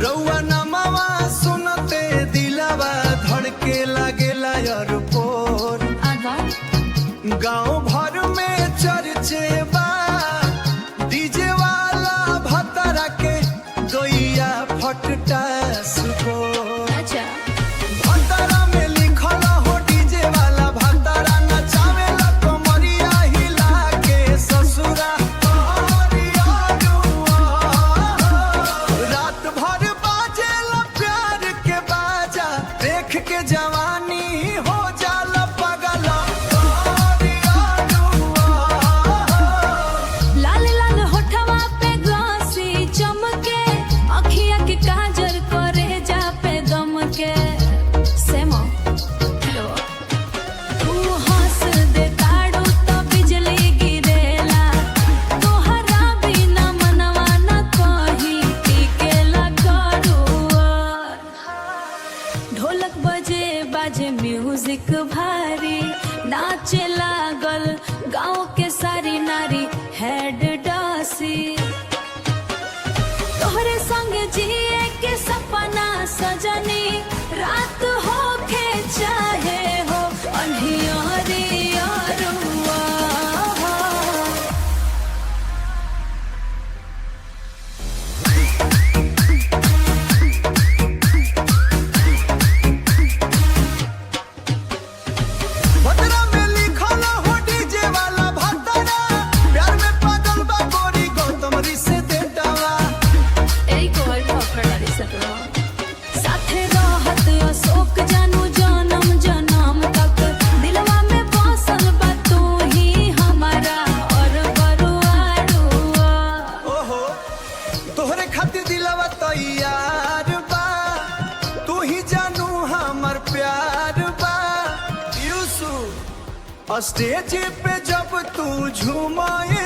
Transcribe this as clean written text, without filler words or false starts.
रउआ नमवा सुनते दिलवा धड़के लागेला एयरपोर्ट। गांव भर में चर्चे बा डीजे वाला भतरा के गैया फटटा सुको। भतरा में लिखल हो डीजे वाला भतरा नचावेला कमरिया हिला के ससुरा। रात भर बाजेला प्यार के बाजा देख के जवानी हो जाला पगल। लाल लाल होठवा पे ग्लासी चमके अखिया के काजर करे जा पे दम के सेमो हेलो तू हंस दे ताड़ू तो बिजली गिरेला तोहरा बिना मनवा न कहीं टिकेला करू। ढोलक बजे बाजे म्यूजिक भारी नाचे लागल गाँव के सारी नारी हेड डासी। तोहरे संग जिए के सपना सजनी रात हो के चाहे हो अन्हियारी अरुआ। भतरा में लिखल हो डीजे वाला भतरा प्यार में पागल बा गोरी गौतम से देटावा। एई कोई पकड़ारी सतवा साथे रहत अशोक जानू जन्म जन्म तक दिलवा में बसल बा तू ही हमारा और बरुआरुआ। ओहो तोहरे खातिर दिलवा तैयार बा तू ही जानू हमर प्यार बा। यूसुफ स्टेज पे जब तू झूमाए